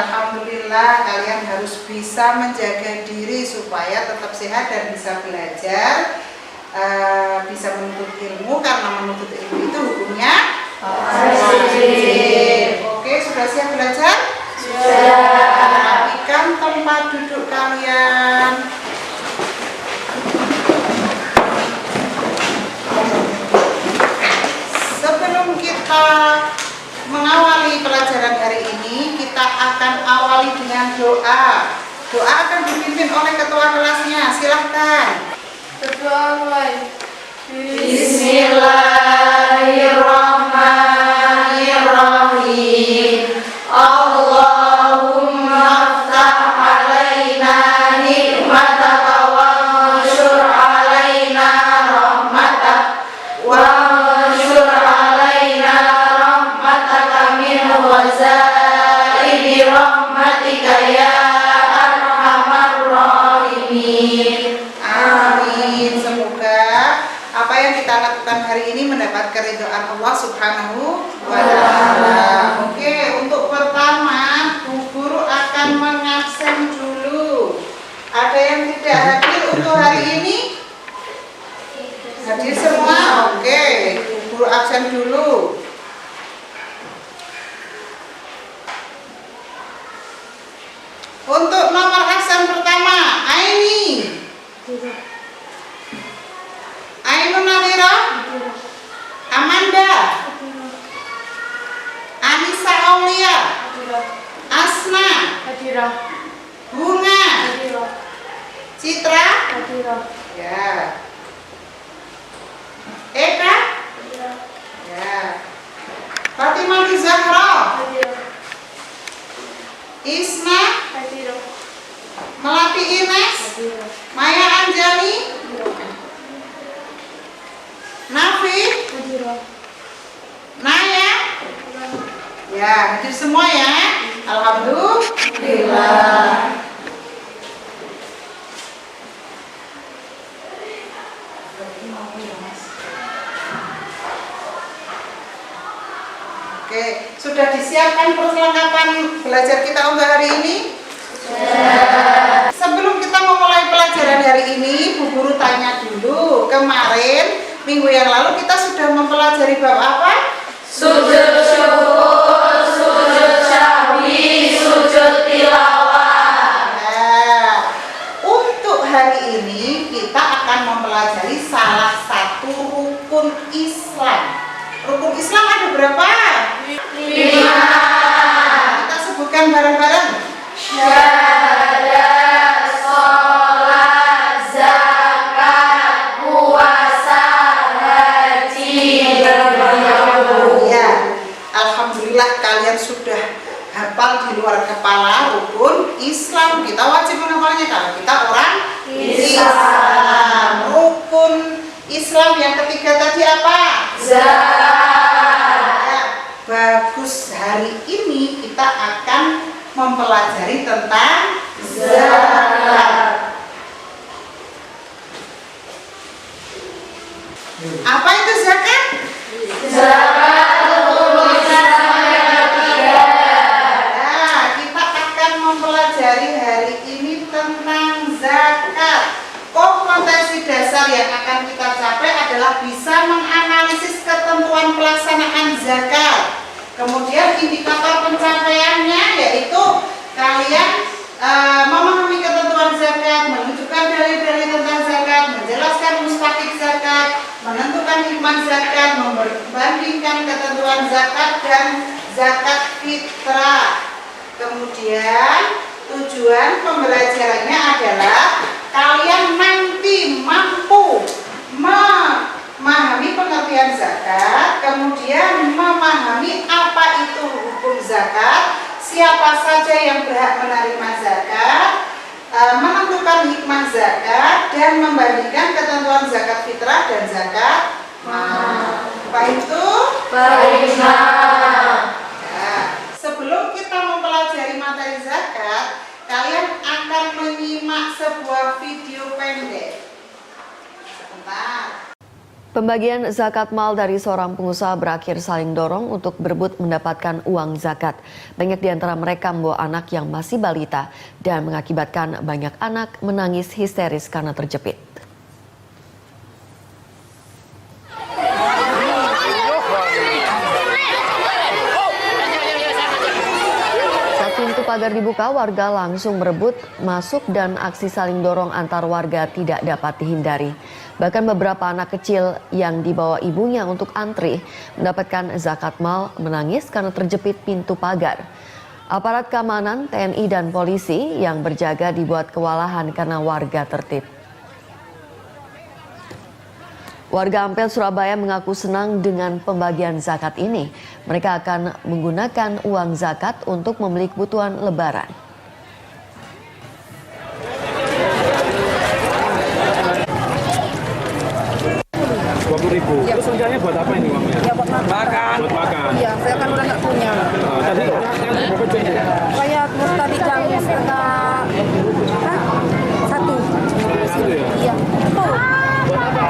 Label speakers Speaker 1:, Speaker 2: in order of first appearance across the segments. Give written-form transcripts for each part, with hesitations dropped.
Speaker 1: Alhamdulillah kalian harus bisa menjaga diri supaya tetap sehat dan bisa belajar, bisa menuntut ilmu, karena menuntut ilmu itu hukumnya wajib. Oke, sudah siap belajar? Sudah. Rapikan tempat duduk kalian. Sebelum kita mengawali pelajaran hari ini, kita akan awali dengan doa. Doa akan dipimpin oleh ketua kelasnya. Silahkan.
Speaker 2: Berdoa mulai.
Speaker 3: Bismillahirrahmanirrahim. Allahumma aftah alaina nikmataka wanshur alaina rahmatak wanshur alaina rahmataka min wazaidi rahmatika ya arhamar rahimin.
Speaker 1: Amin. Semoga apa yang kita lakukan hari ini mendapat keridhaan Allah Subhanahu wa Ta'ala. Oke, untuk pertama, Bu Guru akan mengabsen dulu. Ada yang tidak hadir untuk hari ini? Hadir semua? Oke, Bu Guru absen dulu. Untuk nomor absen pertama, Aini. Ainun Nadira, Amanda, Anissa Aulia, Asna, Bunga, Citra, ya, Eka, ya, Fatimah Zahra, Isma, Melati Ines, Maya Anjani, Nafi, Naya, ya, hadir semua ya. Alhamdulillah. Oke, sudah disiapkan perlengkapan belajar kita untuk hari ini? Sebelum kita memulai pelajaran hari ini, Bu Guru tanya dulu. Kemarin minggu yang lalu kita sudah mempelajari bab apa?
Speaker 3: Sujud syukur, sujud syahwi, sujud tilawah.
Speaker 1: Nah, untuk hari ini kita akan mempelajari salah satu rukun Islam. Rukun Islam ada berapa?
Speaker 3: 5.
Speaker 1: Kita sebutkan bareng-bareng.
Speaker 3: Syahadat, sholat, zakat, puasa, haji.
Speaker 1: Ya, alhamdulillah kalian sudah hafal di luar kepala rukun Islam. Kita wajib menghafalnya kalau kita orang Islam. Rukun Islam yang ketiga tadi apa?
Speaker 3: Zakat.
Speaker 1: Ya, bagus. Hari ini kita akan mempelajari tentang zakat. Apa itu zakat?
Speaker 3: Zakat rukun Islam yang ketiga.
Speaker 1: Nah, kita akan mempelajari hari ini tentang zakat. Kompetensi dasar yang akan kita capai adalah bisa menganalisis ketentuan pelaksanaan zakat. Kemudian indikator pencapaiannya yaitu kalian memahami ketentuan zakat, menunjukkan dalil-dalil tentang zakat, menjelaskan mustahik zakat, menentukan hikmah zakat, membandingkan ketentuan zakat dan zakat fitrah. Kemudian tujuan pembelajarannya adalah kalian nanti mampu memahami pengertian zakat, kemudian memahami apa itu hukum zakat, siapa saja yang berhak menerima zakat, menentukan hikmah zakat, dan membandingkan ketentuan zakat fitrah dan zakat mal. Apa itu? Nah, sebelum kita mempelajari materi zakat, kalian akan menyimak sebuah video pendek. Sebentar.
Speaker 4: Pembagian zakat mal dari seorang pengusaha berakhir saling dorong untuk berebut mendapatkan uang zakat. Banyak di antara mereka membawa anak yang masih balita dan mengakibatkan banyak anak menangis histeris karena terjepit. Saat pintu pagar dibuka, warga langsung berebut masuk dan aksi saling dorong antar warga tidak dapat dihindari. Bahkan beberapa anak kecil yang dibawa ibunya untuk antri mendapatkan zakat mal menangis karena terjepit pintu pagar. Aparat keamanan, TNI dan polisi yang berjaga dibuat kewalahan karena warga tertib. Warga Ampel, Surabaya mengaku senang dengan pembagian zakat ini. Mereka akan menggunakan uang zakat untuk membeli kebutuhan lebaran.
Speaker 5: 20.000. Ya. Terus rencananya buat apa ini uangnya?
Speaker 2: Ya buat makan.
Speaker 5: Buat makan.
Speaker 2: Iya, saya kan udah nggak punya.
Speaker 5: Tadi yang berapa jam?
Speaker 2: Saya terus tadi jam setengah satu.
Speaker 5: Satu ya?
Speaker 2: Iya. Betul.
Speaker 5: Buat apa?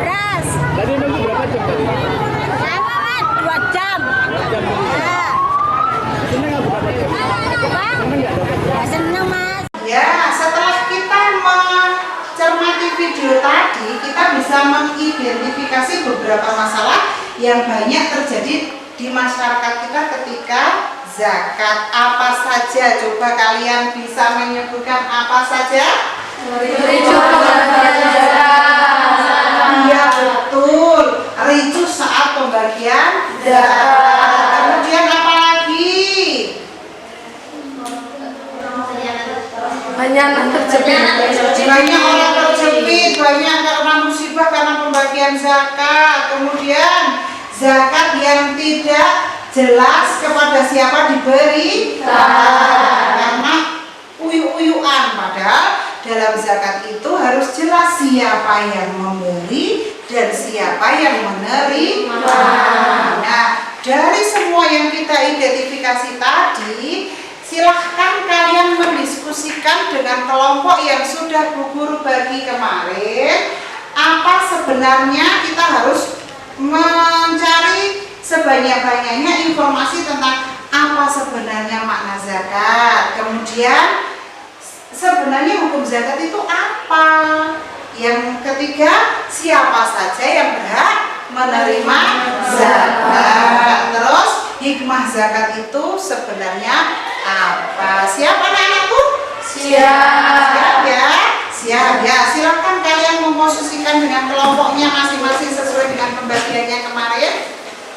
Speaker 2: Beras.
Speaker 5: Tadi nunggu berapa jam tadi?
Speaker 2: 2 jam.
Speaker 5: 2 jam.
Speaker 2: Ya.
Speaker 5: Seneng nggak berapa jam? Seneng nggak dapat?
Speaker 2: Ya seneng Mas.
Speaker 1: Ya, setelah kita mencermati video tadi, kita bisa mengidentifikasi beberapa masalah yang banyak terjadi di masyarakat kita ketika zakat. Apa saja? Coba kalian bisa menyebutkan apa saja? Iya betul, ricu saat pembagian zakat. Kemudian apa lagi?
Speaker 2: Banyak anak terjepit.
Speaker 1: Banyak orang terjepit, banyak karena musibah karena pembagian zakat. Kemudian zakat yang tidak jelas kepada siapa diberi karena uyuk-uyukan. Padahal dalam zakat itu harus jelas siapa yang memberi dan siapa yang menerima. Nah, dari semua yang kita identifikasi tadi, silahkan kalian mendiskusikan dengan kelompok yang sudah Bu Guru bagi kemarin. Apa sebenarnya kita harus mencari sebanyak-banyaknya informasi tentang apa sebenarnya makna zakat. Kemudian sebenarnya hukum zakat itu apa? Yang ketiga, siapa saja yang berhak menerima zakat. Terus hikmah zakat itu sebenarnya apa? Siap anak-anakku? Siap ya? Siap ya. Silakan kalian memposisikan dengan kelompoknya masing-masing sesuai dengan pembagiannya kemarin.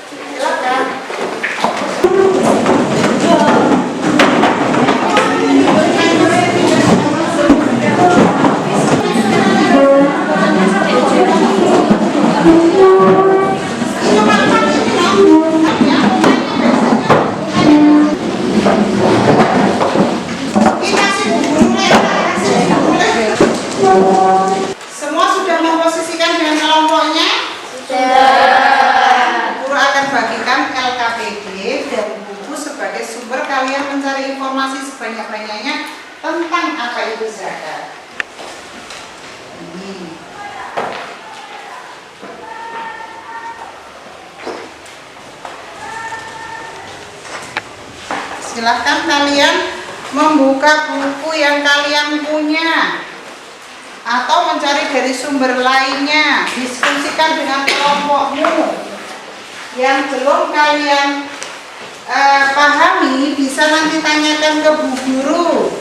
Speaker 1: Silakan. Semua sudah memposisikan dengan kelompoknya? Sudah. Guru akan bagikan LKPD dan buku sebagai sumber kalian mencari informasi sebanyak-banyaknya tentang apa itu zakat. Ini. Silahkan kalian membuka buku yang kalian punya atau mencari dari sumber lainnya. Diskusikan dengan kelompokmu. Yang belum kalian pahami bisa nanti tanyakan ke Bu Guru.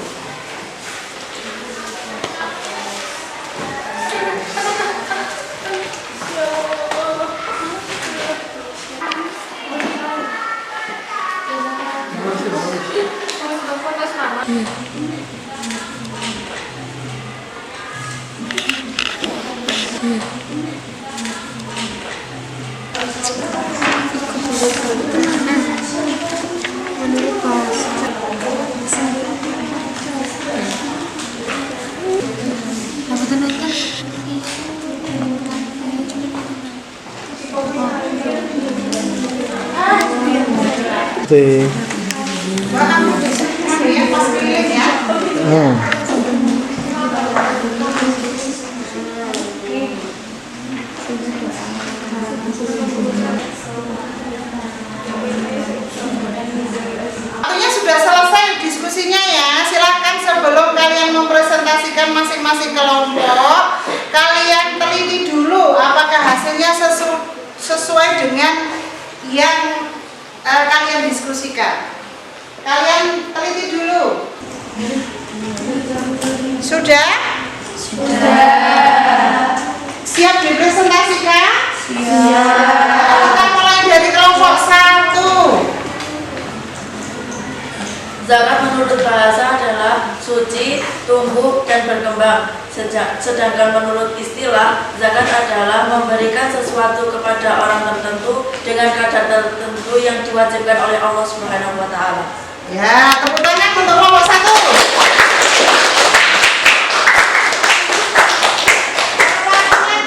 Speaker 1: Bahkan ya pas pilih ya. masing-masing kelompok. Kalian teliti dulu apakah hasilnya sesuai dengan yang kalian diskusikan. Kalian teliti dulu. Sudah? Siap dipresentasikan? Siap. Kita mulai dari kelompok 1.
Speaker 3: Zakat menurut bahasa adalah suci, tumbuh, dan berkembang. Sedangkan menurut istilah, zakat adalah memberikan sesuatu kepada orang tertentu dengan kadar tertentu yang diwajibkan oleh Allah Subhanahu wa Ta'ala.
Speaker 1: Ya, tepuk tangan untuk kelompok 1.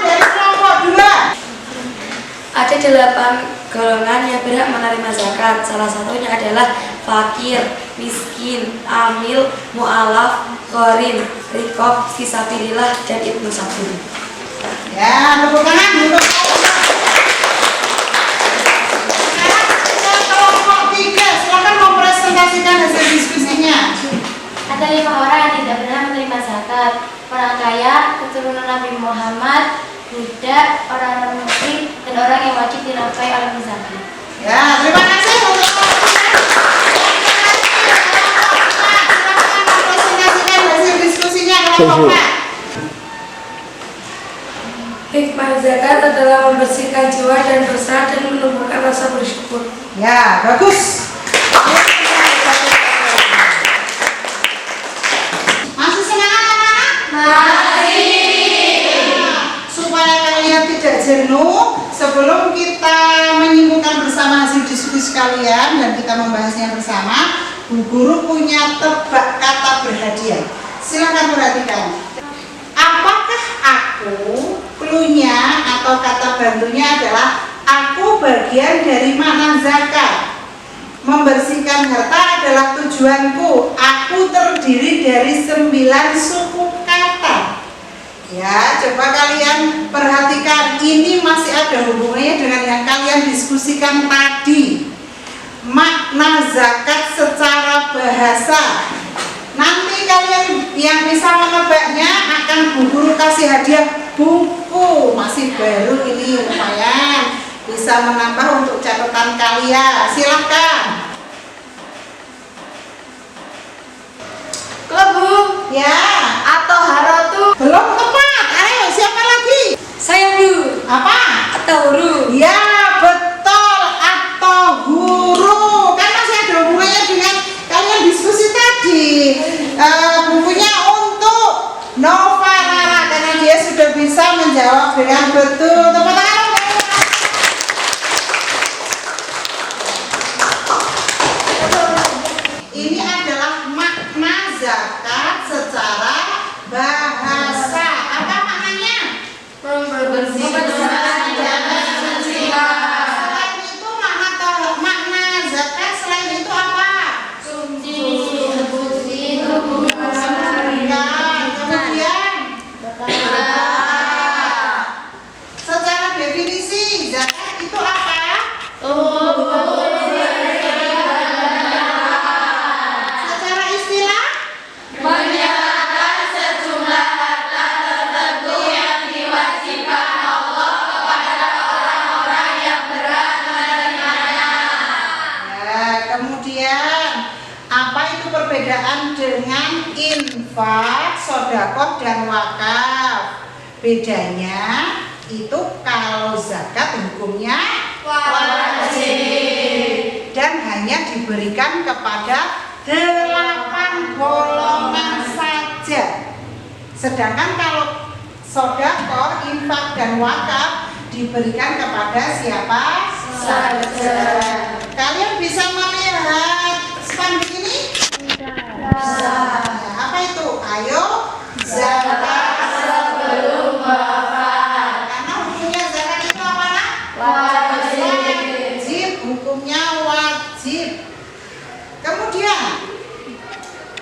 Speaker 1: Dari kelompok 2.
Speaker 6: Ada 8 golongan yang berhak menerima zakat. Salah satunya adalah fakir, miskin, amil, mu'alaf, gharim, riqab, fisabilillah, dan ibnu sabil.
Speaker 1: Ya, tepuk tangan untuk kelompok 3. Silakan mempresentasikan hasil diskusinya.
Speaker 7: Ada 5 orang yang tidak berhak menerima zakat: orang kaya, keturunan Nabi Muhammad, budak, orang non-muslim, dan orang yang wajib dinafkahi oleh musafir.
Speaker 1: Ya, terima kasih untuk mempresentasikan hasil diskusinya kelompok 4.
Speaker 6: Hikmah zakat adalah membersihkan jiwa dan dosa dan menumbuhkan rasa bersyukur.
Speaker 1: Ya, bagus. Masih semangat anak-anak? Masih. Supaya kalian tidak jenuh, sebelum kita menyimpulkan bersama hasil diskusi kalian dan kita membahasnya bersama, Bu Guru punya tebak kata berhadiah. Silakan perhatikan. Apakah aku, cluenya atau kata bantunya adalah aku bagian dari makna zakat. Membersihkan harta adalah tujuanku. Aku terdiri dari 9 suku kata. Ya, coba kalian perhatikan. Ini masih ada hubungannya dengan yang kalian diskusikan tadi. Makna zakat secara bahasa. Nanti kalian yang bisa menebaknya akan Bu Guru kasih hadiah buku. Masih baru ini, lumayan bisa menambah untuk catatan kalian. Silahkan.
Speaker 6: Kebu,
Speaker 1: Ya,
Speaker 6: atau harotu,
Speaker 1: belum tepat. Ayo, siapa lagi?
Speaker 6: saya Bu,
Speaker 1: Apa?
Speaker 6: atau huru.
Speaker 1: Ya, betul, atau guru. Kan masih ada hubungannya dengan kalian diskusi tadi. Bukunya untuk Nova Rara karena dia sudah bisa menjawab dengan betul. Tepuk tangan. Ini adalah makna zakat secara bahasa. Apa maknanya? Selain itu makna zakat selain itu apa? Kemudian secara definisi zakat itu apa? Secara istilah?
Speaker 3: Menyerahkan sejumlah harta tertentu yang diwajibkan Allah kepada orang-orang yang berhak menerimanya.
Speaker 1: Ya, kemudian apa itu perbedaan dengan infak, sedekah dan wakaf? Bedanya itu kalau zakat hukumnya wajib dan hanya diberikan kepada 8 golongan saja. Sedangkan kalau sedekah, infak dan wakaf diberikan kepada siapa saja. Kalian bisa melihat spanduk ini? Bisa. Apa itu? Ayo, zakat sebelum wafat. Karena hukumnya zakat itu apa? Wajib. Hukumnya wajib. Kemudian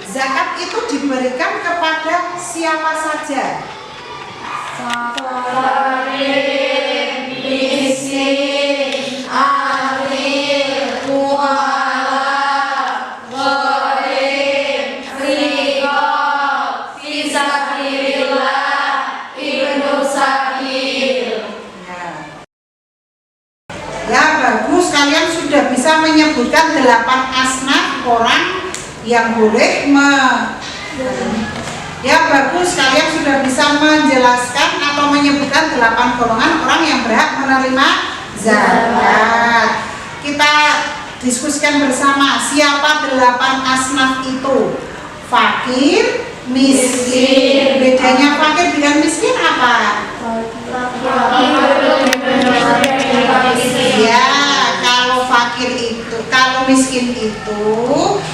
Speaker 1: zakat itu diberikan kepada siapa saja?
Speaker 3: Fakir, miskin, amil, mu'alaf, gharim, riqab, fisabilillah,
Speaker 1: menyebutkan 8 asnaf orang yang boleh ya bagus, kalian sudah bisa menjelaskan atau menyebutkan 8 golongan orang yang berhak menerima zakat. Kita diskusikan bersama, siapa 8 asnaf itu? Fakir, miskin. Bedanya fakir dengan miskin apa? Ya, kalau fakir itu, kalau miskin itu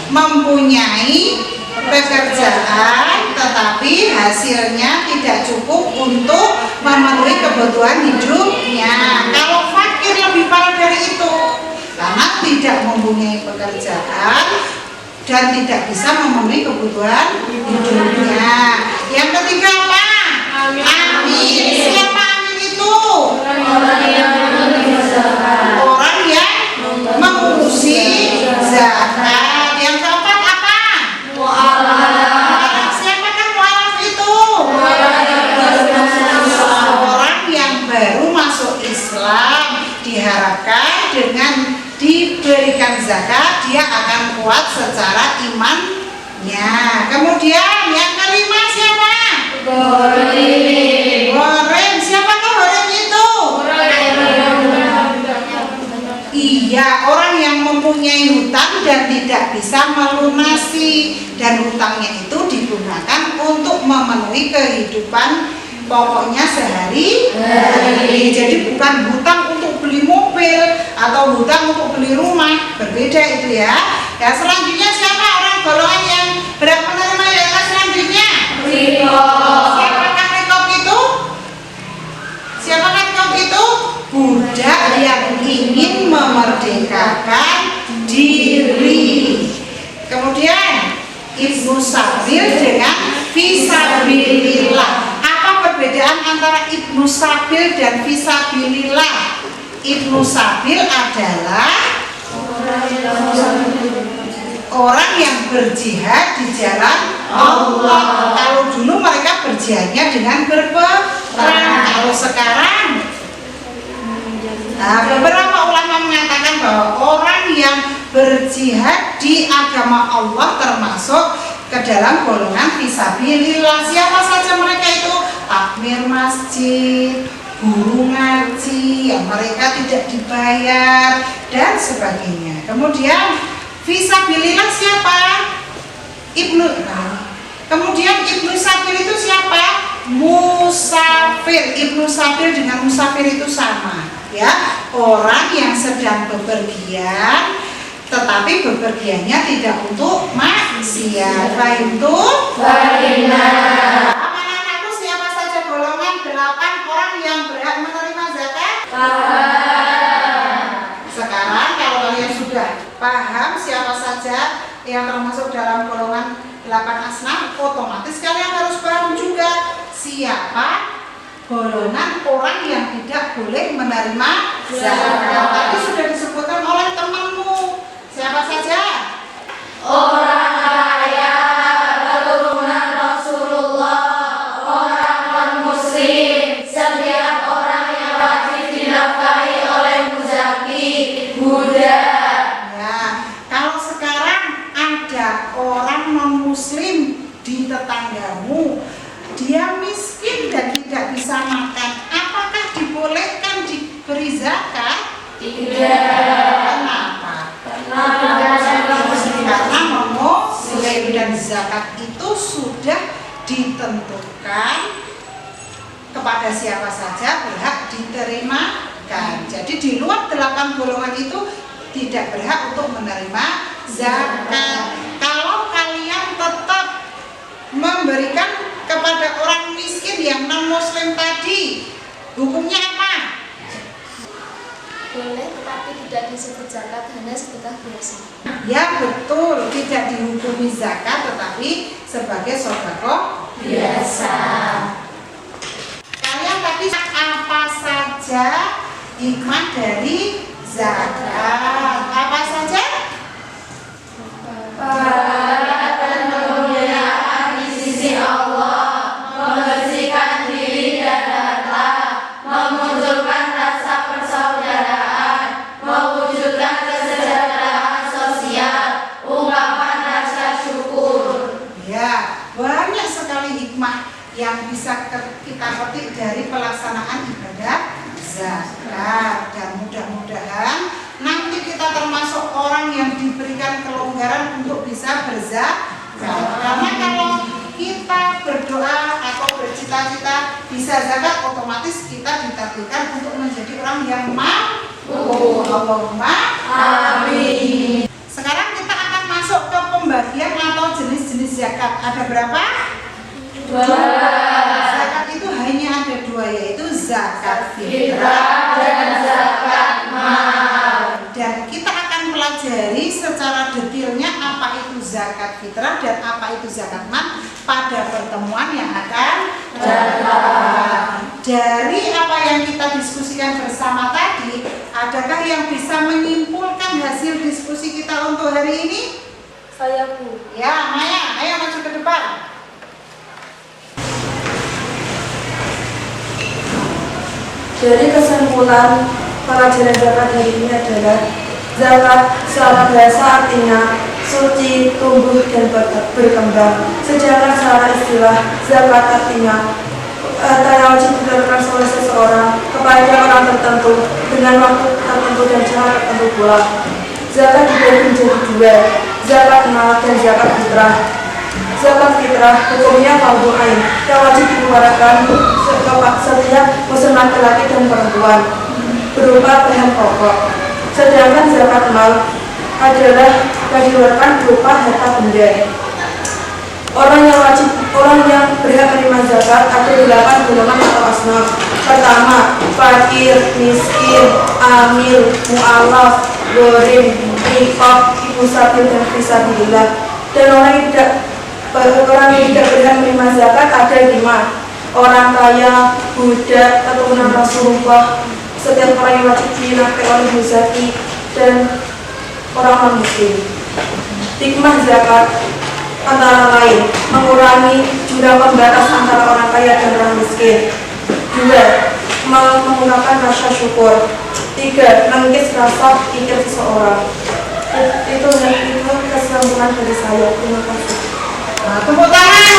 Speaker 1: mempunyai pekerjaan tetapi hasilnya tidak cukup untuk memenuhi kebutuhan hidupnya. Kalau fakir lebih parah dari itu, karena tidak mempunyai pekerjaan dan tidak bisa memenuhi kebutuhan hidupnya. Yang ketiga apa? Amin. Siapa amin itu? Orang yang mengurusi zakat. Yang keempat apa? Siapakah mu'alaf itu? Orang yang baru masuk Islam, diharapkan dengan diberikan zakat dia akan kuat secara imannya. Kemudian yang kelima siapa? Goreng. Siapakah goreng itu? Iya, orang yang mempunyai hutang dan tidak bisa melunasi, dan hutangnya itu digunakan untuk memenuhi kehidupan pokoknya sehari-hari. Jadi bukan hutang untuk beli mobil atau hutang untuk beli rumah, berbeda itu ya. Ya, selanjutnya siapa orang golongan yang berhak menerima zakat selanjutnya? Siapakah rikob itu? Siapakah rikob itu? Budak yang ingin memerdekakan diri. Kemudian Ibnu Sabil dengan Fisabilillah. Apa perbedaan antara Ibnu Sabil dan Fisabilillah? Ibnu Sabil adalah orang yang berjihad di jalan Allah. Kalau dulu mereka berjihadnya dengan berperang. Kalau sekarang, beberapa ulama mengatakan bahwa orang yang berjihad di agama Allah termasuk ke dalam golongan fisabilillah. Siapa saja mereka itu? Takmir masjid, guru ngaji yang mereka tidak dibayar dan sebagainya. Kemudian fisabilillah siapa? Kemudian Ibnu Sabil itu siapa? Musafir. Ibnu Sabil dengan musafir itu sama, ya. Orang yang sedang bepergian tetapi bepergiannya tidak untuk maksiat. Baik itu? Anak-anakku, siapa saja golongan 8 orang yang berhak menerima zakat? Sekarang kalau kalian sudah paham siapa saja yang termasuk dalam golongan 8 asnaf, otomatis kalian harus paham juga siapa golongan orang yang tidak boleh menerima zakat. Tadi sudah disebutkan oleh temanmu. Siapa saja?
Speaker 6: Orang kaya, keturunan Rasulullah, orang non-muslim, setiap orang yang wajib dinafkahi oleh muzaki, budak.
Speaker 1: Ya, kalau sekarang ada orang non-muslim di tetanggamu, dia miskin dan tidak bisa makan, apakah dibolehkan diberi zakat?
Speaker 6: Tidak.
Speaker 1: Kenapa? Karena non-muslim dan zakat itu sudah ditentukan kepada siapa saja berhak diterimakan. Jadi di luar 8 golongan itu tidak berhak untuk menerima zakat. Kalau kalian tetap memberikan kepada orang miskin yang non-muslim tadi, hukumnya apa?
Speaker 7: Boleh, tetapi tidak disebut zakat, hanya sedekah biasa.
Speaker 1: Ya betul, tidak dihukumi zakat tetapi sebagai sedekah biasa. Kalian tadi apa saja hikmah dari zakat? Apa saja?
Speaker 6: Dan kemuliaan di sisi Allah, membersihkan diri dan harta, memunculkan rasa persaudaraan, mewujudkan kesejahteraan
Speaker 1: Ya, banyak sekali hikmah yang bisa kita petik dari pelaksanaan ibadah zakat. Dan mudah-mudahan nanti kita termasuk orang yang diberikan kelonggaran untuk bisa berzakat. Karena kalau kita berdoa atau bercita-cita bisa zakat, otomatis kita ditakdirkan untuk menjadi orang yang mampu. Allahumma amin. Sekarang kita akan masuk ke pembagian atau jenis-jenis zakat. Ada berapa? 2. Zakat itu hanya ada 2, yaitu zakat fitrah dan zakat mal. Dan kita akan pelajari secara detailnya apa itu zakat fitrah dan apa itu zakat mal pada pertemuan yang akan datang. Dari apa yang kita diskusikan bersama tadi, adakah yang bisa menyimpulkan hasil diskusi kita untuk hari ini?
Speaker 6: Saya Bu.
Speaker 1: Ya, Maya, ayo maju ke depan.
Speaker 6: Dari kesimpulan pelajaran zakat hari ini adalah zakat secara bahasa artinya suci, tumbuh, dan berkembang. Sedangkan secara istilah zakat artinya yang wajib dilakukan oleh seseorang kepada orang tertentu dengan waktu tertentu dan cara tertentu pula. Zakat dibagi menjadi 2, zakat mal dan zakat fitrah. Zakat fitrah hukumnya fardhu ain yang wajib dikeluarkan setiap muslim laki-laki dan perempuan berupa bahan pokok. Sedangkan zakat mal adalah yang dikeluarkan berupa harta benda. Orang yang berhak menerima zakat ada 8 golongan atau asnaf. Pertama, fakir, miskin, amil, mu'alaf, gharim, riqab, ibu sabil, dan fisabilillah. Dan orang yang tidak berhak menerima zakat ada 5. Orang kaya, budak, keturunan Rasulullah, setiap orang yang wajib dinafkahi oleh muzaki, dan orang muslim. Hikmah zakat antara lain mengurangi jumlah pembatas antara orang kaya dan orang miskin. 2. Menggunakan rasa syukur. 3. Mengikis rasa pikir seseorang. Itu kesimpulan dari saya. Terima kasih.
Speaker 1: Nah, tepuk tangan.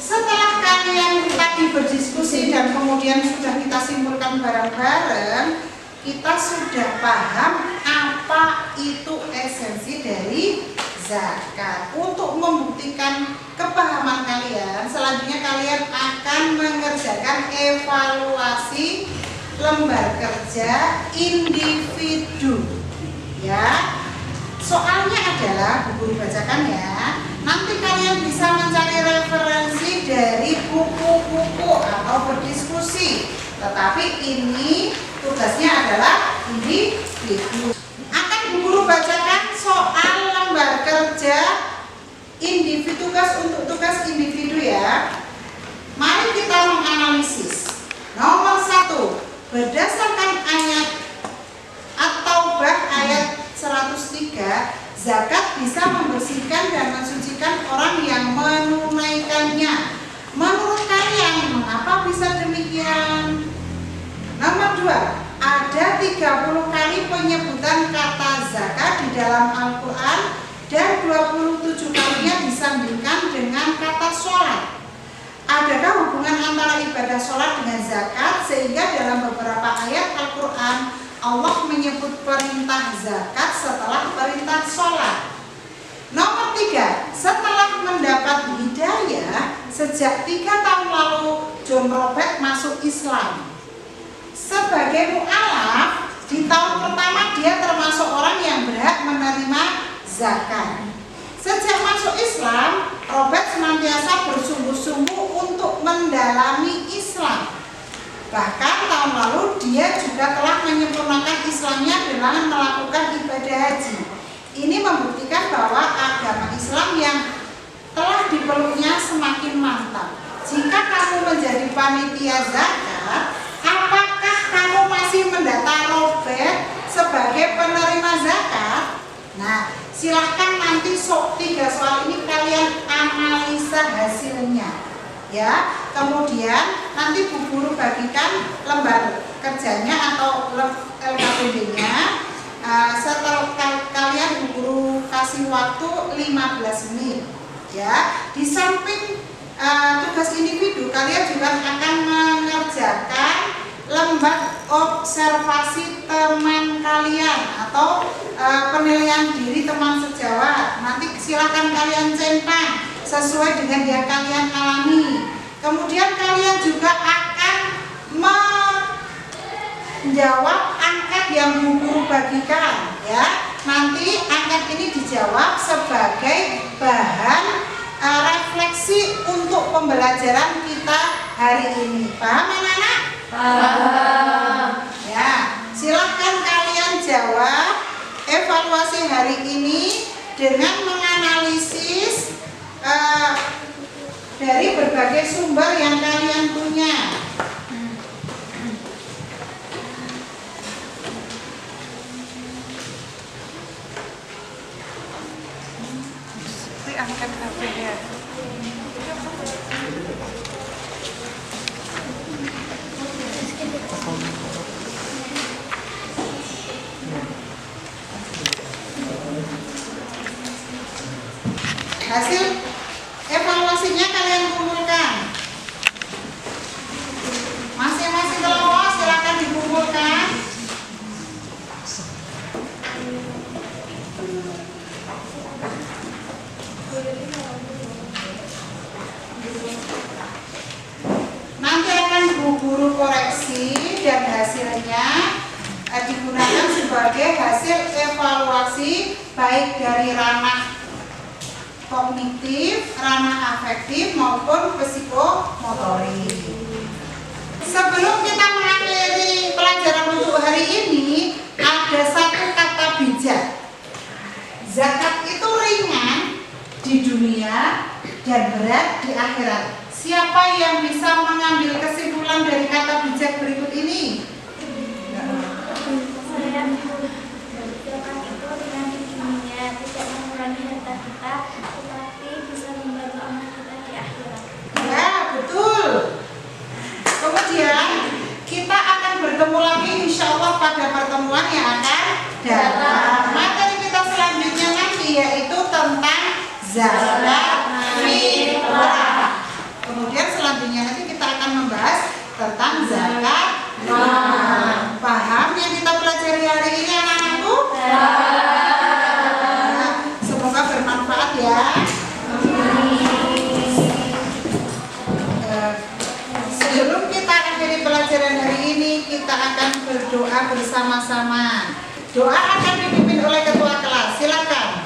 Speaker 1: Setelah kalian tadi berdiskusi dan kemudian sudah kita simpulkan bareng-bareng, kita sudah paham apa itu esensi dari zakat. Untuk membuktikan kepahaman kalian, selanjutnya kalian akan mengerjakan evaluasi lembar kerja individu. Ya, soalnya adalah, Bu Guru bacakan ya. Nanti kalian bisa mencari referensi dari buku-buku atau berdiskusi. Tetapi ini tugasnya adalah individu. Akan Bu Guru bacakan soal lembar kerja individu, tugas individu ya. Mari kita menganalisis. Nomor 1, berdasarkan ayat At-Taubah ayat 103, zakat bisa membersihkan dan mensucikan orang yang menunaikannya. Menurut kalian, mengapa bisa demikian? Nomor 2, ada 30 kali penyebutan kata zakat di dalam Al-Quran dan 27 kalinya disandingkan dengan kata sholat. Adakah hubungan antara ibadah sholat dengan zakat sehingga dalam beberapa ayat Al-Quran Allah menyebut perintah zakat setelah perintah sholat? Nomor 3, setelah mendapat hidayah sejak 3 tahun lalu John Robert masuk Islam. Sebagai mu'alaf, di tahun pertama dia termasuk orang yang berhak menerima zakat. Sejak masuk Islam, Robert senantiasa bersungguh-sungguh untuk mendalami Islam. Bahkan tahun lalu dia juga telah menyempurnakan Islamnya dengan melakukan ibadah haji. Ini membuktikan bahwa agama Islam yang telah dipeluknya semakin mantap. Jika kamu menjadi panitia zakat, apakah kamu masih mendata Robert sebagai penerima zakat? Nah, silahkan nanti 3 soal ini kalian analisa hasilnya ya. Kemudian nanti Bu Guru bagikan lembar kerjanya atau LKPD-nya waktu 15 menit. Ya, di samping tugas individu, kalian juga akan mengerjakan lembar observasi teman kalian atau penilaian diri teman sejawat. Nanti silakan kalian centang sesuai dengan yang kalian alami. Kemudian kalian juga akan menjawab angkat yang guru bagikan, ya. Nanti angkat ini dijawab sebagai bahan refleksi untuk pembelajaran kita hari ini. Paham anak-anak? Paham. Ya, silakan kalian jawab evaluasi hari ini dengan menganalisis dari berbagai sumber yang kalian punya. Angkat HP-nya. Hasil evaluasinya kalian kumpulkan. Masing-masing kelompok silakan dikumpulkan. Nanti akan guru koreksi dan hasilnya digunakan sebagai hasil evaluasi baik dari ranah kognitif, ranah afektif maupun psikomotorik. Sebelum kita mengakhiri pelajaran untuk hari ini, ada satu kata bijak. Zakat itu ringan di dunia dan berat di akhirat. Siapa yang bisa mengambil kesimpulan dari kata bijak berikut ini?
Speaker 7: Zakat itu ringan di dunia, tidak mengurangi harta kita, tetapi bisa membantu amal kita di akhirat.
Speaker 1: Ya, betul. Kemudian kita akan bertemu lagi insya Allah pada pertemuan yang akan datang. Materi kita selanjutnya nanti yaitu tentang zakat fitrah. Kemudian selanjutnya nanti kita akan membahas tentang zakat mal. Paham yang kita pelajari hari ini anak-anakku? Nah, semoga bermanfaat ya. Sebelum kita akhiri pelajaran hari ini, kita akan berdoa bersama-sama. Doa akan dipimpin oleh ketua kelas. Silakan.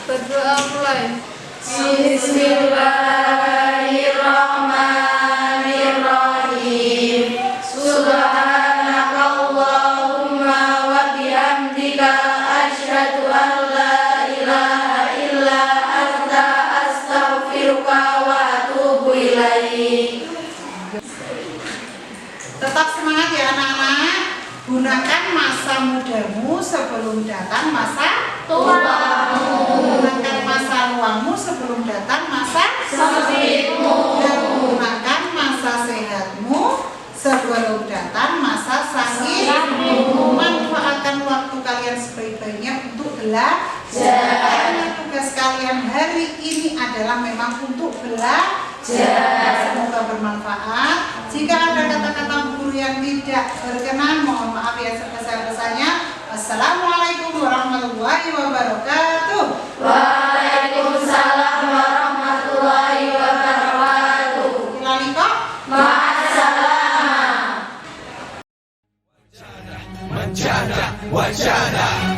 Speaker 6: Berdoa mulai.
Speaker 3: Bismillahirrahmanirrahim. Subhanakallahumma wa bihamdika asyhadu an la ilaha illa anta astaghfiruka wa atubu ilaik.
Speaker 1: Tetap semangat ya anak-anak. Gunakan masa mudamu sebelum datang masa tuamu. Gunakan masa luangmu sebelum datang masa sempitmu. Dan gunakan masa sehatmu sebelum datang masa sakitmu. Manfaatkan waktu kalian sebaik-baiknya untuk belajar. Karena tugas kalian hari ini adalah memang untuk belajar. Semoga bermanfaat. Jika ada kata-kata guru yang tidak berkenan, mohon maaf ya sebesar-besarnya. Assalamualaikum warahmatullahi wabarakatuh.
Speaker 3: Waalaikumsalam warahmatullahi wabarakatuh.
Speaker 1: Ilaliko.
Speaker 3: Ma'assalam.
Speaker 8: Wajana